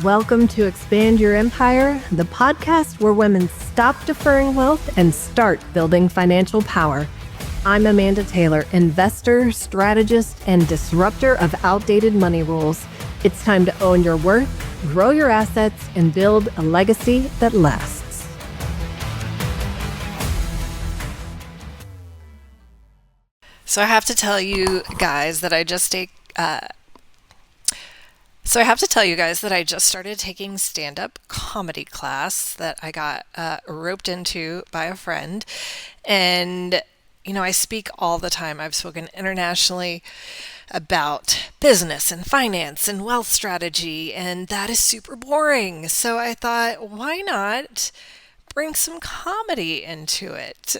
Welcome to Expand Your Empire, the podcast where women stop deferring wealth and start building financial power. I'm Amanda Taylor, investor, strategist, and disruptor of outdated money rules. It's time to own your worth, grow your assets, and build a legacy that lasts. So I have to tell you guys that I just started taking stand-up comedy class that I got roped into by a friend. And, I speak all the time. I've spoken internationally about business and finance and wealth strategy, and that is super boring. So I thought, why not bring some comedy into it?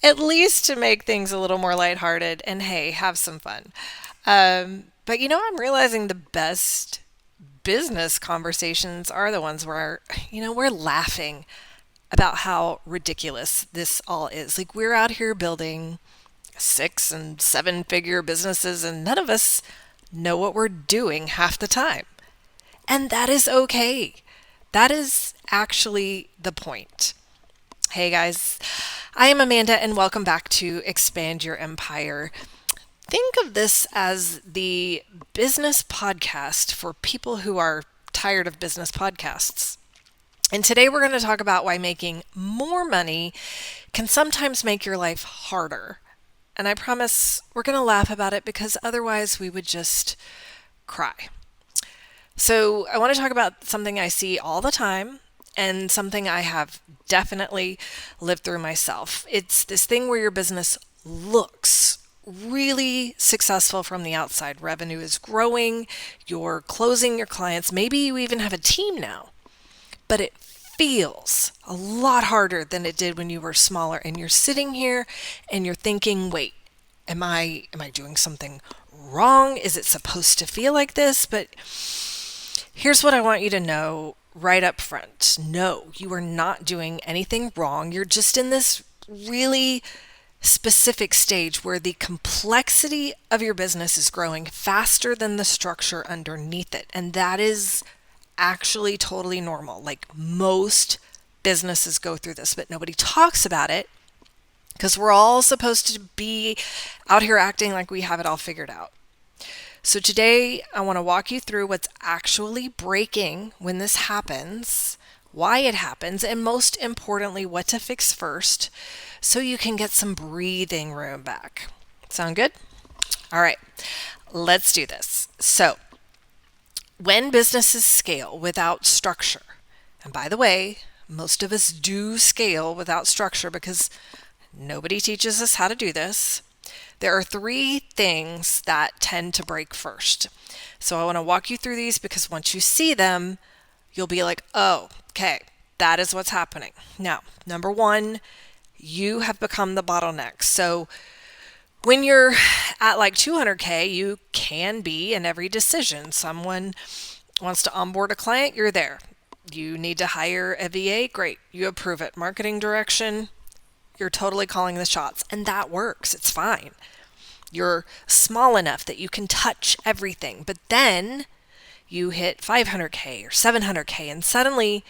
At least to make things a little more lighthearted and, hey, have some fun. But I'm realizing the best business conversations are the ones where, we're laughing about how ridiculous this all is. Like, we're out here building 6- and 7-figure businesses, and none of us know what we're doing half the time. And that is okay. That is actually the point. Hey guys, I am Amanda, and welcome back to Expand Your Empire. Think of this as the business podcast for people who are tired of business podcasts. And today we're going to talk about why making more money can sometimes make your life harder. And I promise we're going to laugh about it because otherwise we would just cry. So I want to talk about something I see all the time and something I have definitely lived through myself. It's this thing where your business looks really successful from the outside. Revenue is growing, you're closing your clients, maybe you even have a team now, but it feels a lot harder than it did when you were smaller, and you're sitting here and you're thinking, wait, am I doing something wrong? Is it supposed to feel like this? But here's what I want you to know right up front. No, you are not doing anything wrong. You're just in this really specific stage where the complexity of your business is growing faster than the structure underneath it. And that is actually totally normal. Like, most businesses go through this, but nobody talks about it because we're all supposed to be out here acting like we have it all figured out. So today I want to walk you through what's actually breaking when this happens, why it happens, and most importantly, what to fix first so you can get some breathing room back. Sound good? All right, let's do this. So, when businesses scale without structure, and by the way, most of us do scale without structure because nobody teaches us how to do this, there are 3 things that tend to break first. So I want to walk you through these because once you see them, you'll be like, oh, okay, that is what's happening. Now, number 1, you have become the bottleneck. So when you're at like 200K, you can be in every decision. Someone wants to onboard a client, you're there. You need to hire a VA, great, you approve it. Marketing direction, you're totally calling the shots, and that works. It's fine. You're small enough that you can touch everything, but then you hit 500K or 700K, and suddenly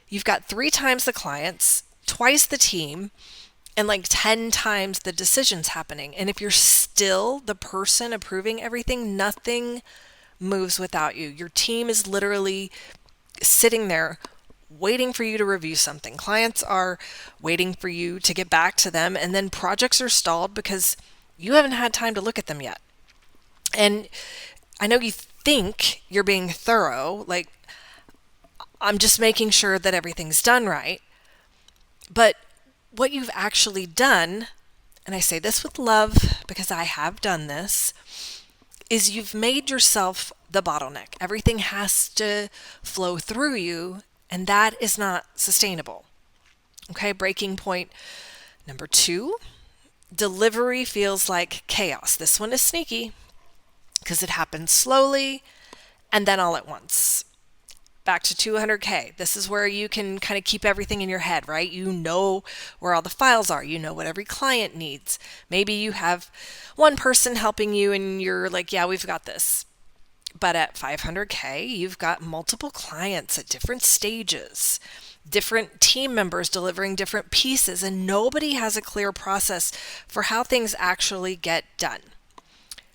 you've got 3 times the clients, twice the team, and like 10 times the decisions happening. And if you're still the person approving everything, nothing moves without you. Your team is literally sitting there waiting for you to review something. Clients are waiting for you to get back to them, and then projects are stalled because you haven't had time to look at them yet. And I know you think you're being thorough, like, I'm just making sure that everything's done right. But what you've actually done, and I say this with love because I have done this, is you've made yourself the bottleneck. Everything has to flow through you, and that is not sustainable. Okay, breaking point number 2, delivery feels like chaos. This one is sneaky because it happens slowly and then all at once. Back to 200K. This is where you can kind of keep everything in your head, right? You know where all the files are. You know what every client needs. Maybe you have one person helping you and you're like, yeah, we've got this. But at 500K, you've got multiple clients at different stages, different team members delivering different pieces, and nobody has a clear process for how things actually get done.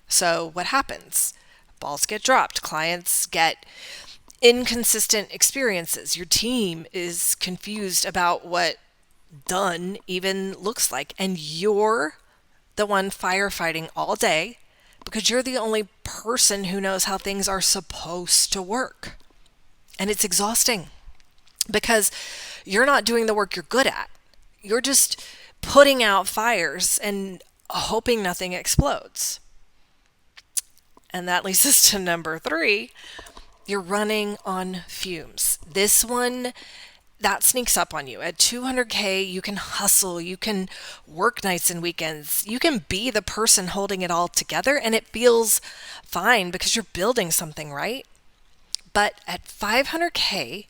So what happens? Balls get dropped, clients get inconsistent experiences. Your team is confused about what done even looks like, and you're the one firefighting all day because you're the only person who knows how things are supposed to work. And it's exhausting because you're not doing the work you're good at. You're just putting out fires and hoping nothing explodes. And that leads us to number 3. You're running on fumes. This one, that sneaks up on you. At 200K, you can hustle, you can work nights and weekends, you can be the person holding it all together, and it feels fine because you're building something, right? But at 500K,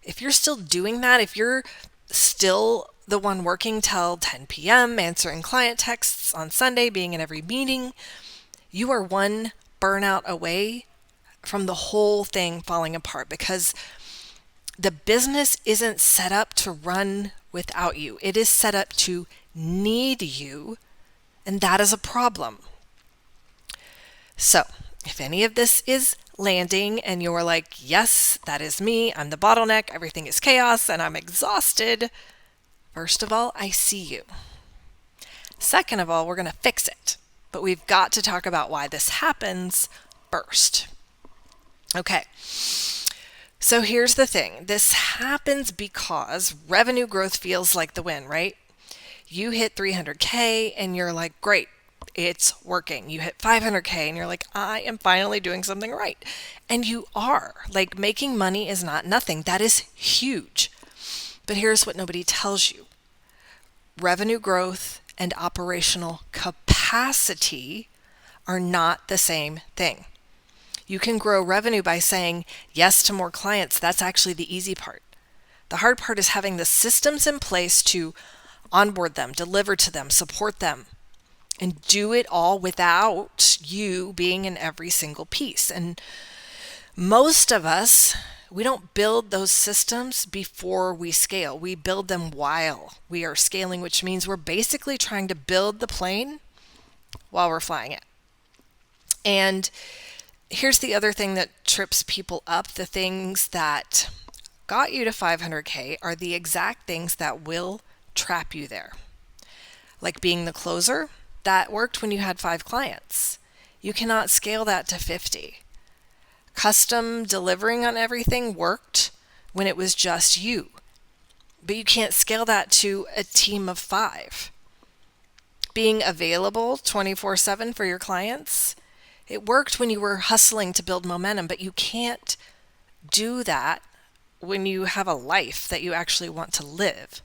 if you're still doing that, if you're still the one working till 10 p.m., answering client texts on Sunday, being in every meeting, you are one burnout away from the whole thing falling apart because the business isn't set up to run without you. It is set up to need you, and that is a problem. So, if any of this is landing and you're like, yes, that is me, I'm the bottleneck, everything is chaos, and I'm exhausted, first of all, I see you. Second of all, we're going to fix it. But we've got to talk about why this happens first. Okay. So here's the thing. This happens because revenue growth feels like the win, right? You hit 300K and you're like, great, it's working. You hit 500K and you're like, I am finally doing something right. And you are. Like, making money is not nothing. That is huge. But here's what nobody tells you. Revenue growth and operational capacity are not the same thing. You can grow revenue by saying yes to more clients. That's actually the easy part. The hard part is having the systems in place to onboard them, deliver to them, support them, and do it all without you being in every single piece. And most of us, we don't build those systems before we scale. We build them while we are scaling, which means we're basically trying to build the plane while we're flying it. And here's the other thing that trips people up. The things that got you to 500K are the exact things that will trap you there. Like being the closer, that worked when you had 5 clients. You cannot scale that to 50. Custom delivering on everything worked when it was just you, but you can't scale that to a team of 5. Being available 24/7 for your clients, it worked when you were hustling to build momentum, but you can't do that when you have a life that you actually want to live.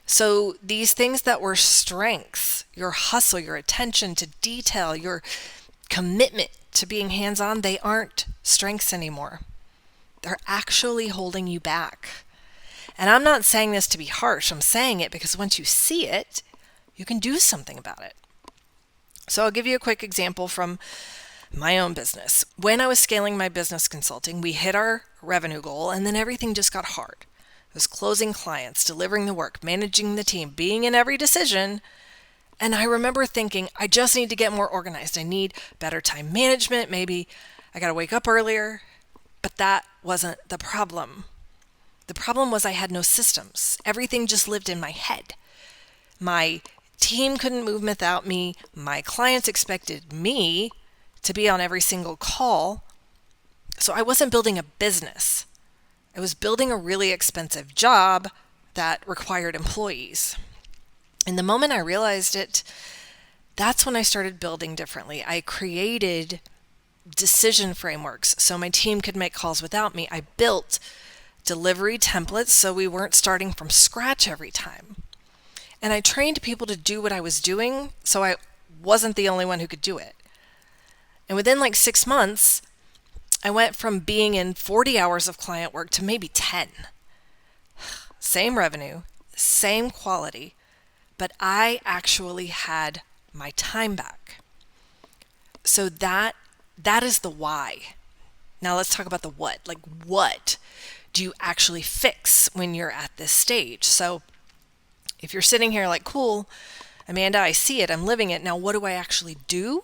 So these things that were strengths, your hustle, your attention to detail, your commitment to being hands-on, they aren't strengths anymore. They're actually holding you back. And I'm not saying this to be harsh. I'm saying it because once you see it, you can do something about it. So I'll give you a quick example from my own business. When I was scaling my business consulting, we hit our revenue goal and then everything just got hard. It was closing clients, delivering the work, managing the team, being in every decision. And I remember thinking, I just need to get more organized. I need better time management. Maybe I got to wake up earlier. But that wasn't the problem. The problem was I had no systems. Everything just lived in my head. My team couldn't move without me. My clients expected me to be on every single call. So I wasn't building a business. I was building a really expensive job that required employees. And the moment I realized it, that's when I started building differently. I created decision frameworks so my team could make calls without me. I built delivery templates so we weren't starting from scratch every time. And I trained people to do what I was doing so I wasn't the only one who could do it. And within like 6 months, I went from being in 40 hours of client work to maybe 10. Same revenue, same quality, but I actually had my time back. So that That is the why. Now let's talk about the what. Like, what do you actually fix when you're at this stage? So if you're sitting here like, cool, Amanda, I see it, I'm living it. Now, what do I actually do?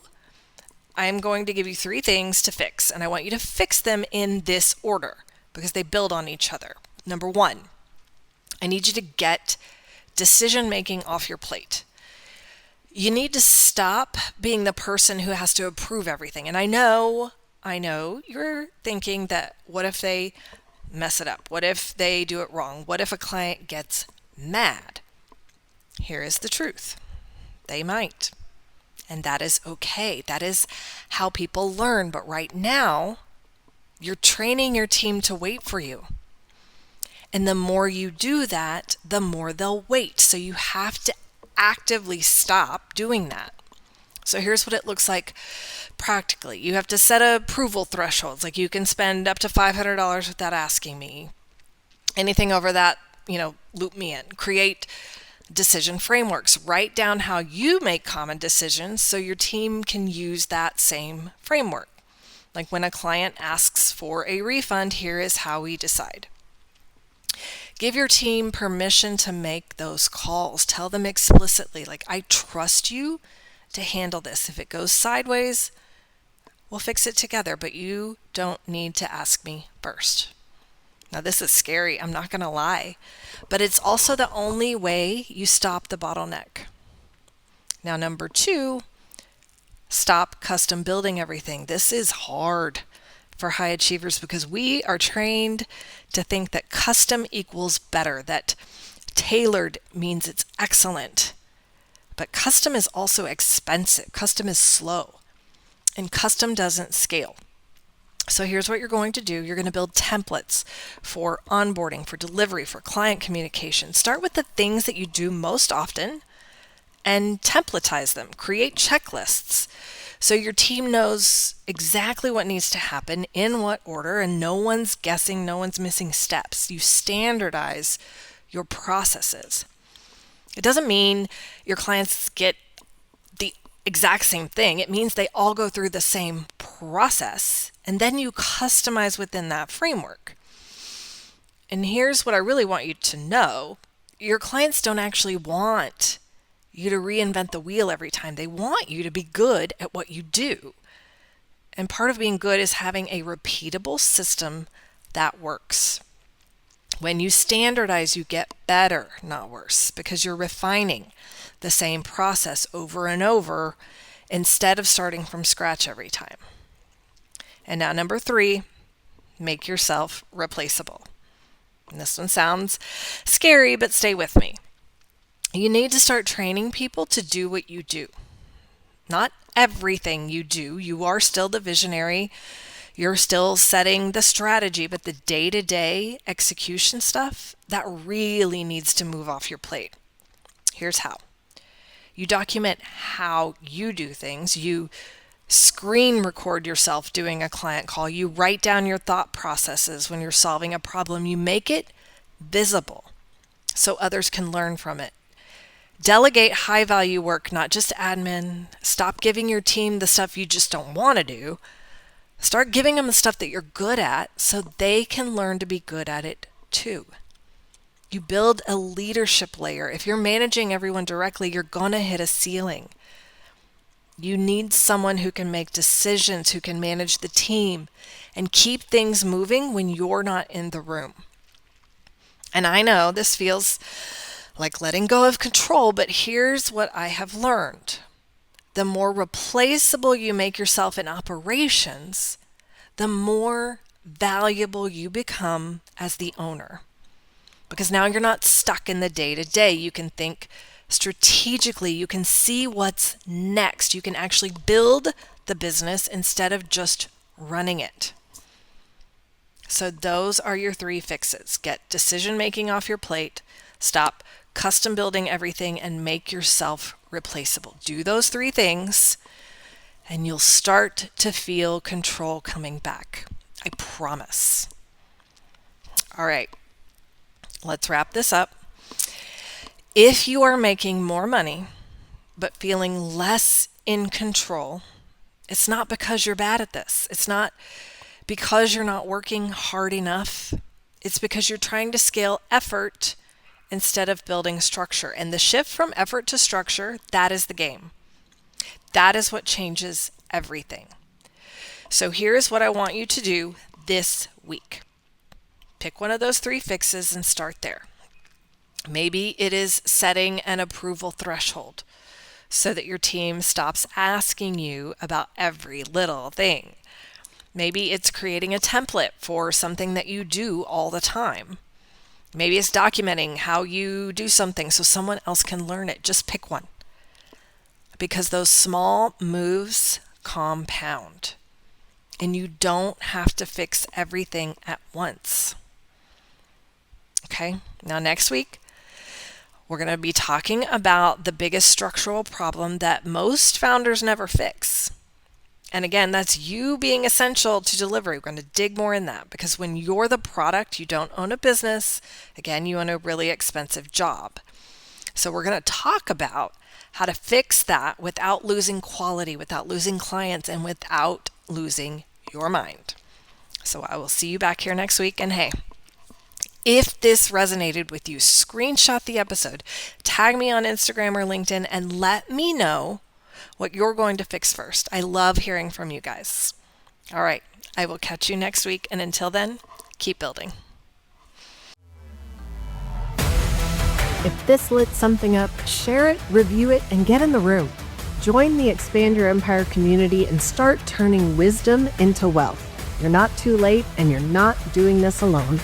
I'm going to give you 3 things to fix, and I want you to fix them in this order because they build on each other. Number 1, I need you to get decision making off your plate. You need to stop being the person who has to approve everything. And I know you're thinking that what if they mess it up? What if they do it wrong? What if a client gets mad? Here is the truth. They might. And that is okay. That is how people learn. But right now, you're training your team to wait for you. And the more you do that, the more they'll wait. So you have to actively stop doing that. So here's what it looks like practically. You have to set approval thresholds. Like, you can spend up to $500 without asking me. Anything over that, loop me in. Create decision frameworks. Write down how you make common decisions so your team can use that same framework. Like, when a client asks for a refund, here is how we decide. Give your team permission to make those calls. Tell them explicitly, like, I trust you to handle this. If it goes sideways, we'll fix it together, but you don't need to ask me first. Now, this is scary, I'm not going to lie, but it's also the only way you stop the bottleneck. Now, number 2, stop custom building everything. This is hard for high achievers because we are trained to think that custom equals better, that tailored means it's excellent. But custom is also expensive. Custom is slow, and custom doesn't scale. So here's what you're going to do. You're going to build templates for onboarding, for delivery, for client communication. Start with the things that you do most often and templatize them. Create checklists so your team knows exactly what needs to happen, in what order, and no one's guessing, no one's missing steps. You standardize your processes. It doesn't mean your clients get the exact same thing. It means they all go through the same process, and then you customize within that framework. And here's what I really want you to know. Your clients don't actually want you to reinvent the wheel every time. They want you to be good at what you do. And part of being good is having a repeatable system that works. When you standardize, you get better, not worse, because you're refining the same process over and over instead of starting from scratch every time. And now number 3, make yourself replaceable. And this one sounds scary, but stay with me. You need to start training people to do what you do. Not everything you do. You are still the visionary. You're still setting the strategy, but the day-to-day execution stuff, that really needs to move off your plate. Here's how. You document how you do things. You screen record yourself doing a client call. You write down your thought processes when you're solving a problem. You make it visible so others can learn from it. Delegate high-value work, not just admin. Stop giving your team the stuff you just don't want to do. Start giving them the stuff that you're good at so they can learn to be good at it too. You build a leadership layer. If you're managing everyone directly, you're going to hit a ceiling. You need someone who can make decisions, who can manage the team, and keep things moving when you're not in the room. And I know this feels like letting go of control, but here's what I have learned. The more replaceable you make yourself in operations, the more valuable you become as the owner. Because now you're not stuck in the day-to-day. You can think strategically. You can see what's next. You can actually build the business instead of just running it. So those are your 3 fixes. Get decision-making off your plate. Stop custom building everything and make yourself replaceable. Do those 3 things and you'll start to feel control coming back. I promise. All right, let's wrap this up. If you are making more money but feeling less in control, It's not because you're bad at this. It's not because you're not working hard enough. It's because you're trying to scale effort instead of building structure. And the shift from effort to structure, that is the game. That is what changes everything. So here's what I want you to do this week. Pick one of those 3 fixes and start there. Maybe it is setting an approval threshold so that your team stops asking you about every little thing. Maybe it's creating a template for something that you do all the time. Maybe it's documenting how you do something so someone else can learn it. Just pick one. Because those small moves compound. And you don't have to fix everything at once. Okay, now next week, we're going to be talking about the biggest structural problem that most founders never fix. And again, that's you being essential to delivery. We're going to dig more in that because when you're the product, you don't own a business. Again, you own a really expensive job. So we're going to talk about how to fix that without losing quality, without losing clients, and without losing your mind. So I will see you back here next week. And hey, if this resonated with you, screenshot the episode, tag me on Instagram or LinkedIn, and let me know what you're going to fix first. I love hearing from you guys. All right, I will catch you next week. And until then, keep building. If this lit something up, share it, review it, and get in the room. Join the Expand Your Empire community and start turning wisdom into wealth. You're not too late, and you're not doing this alone.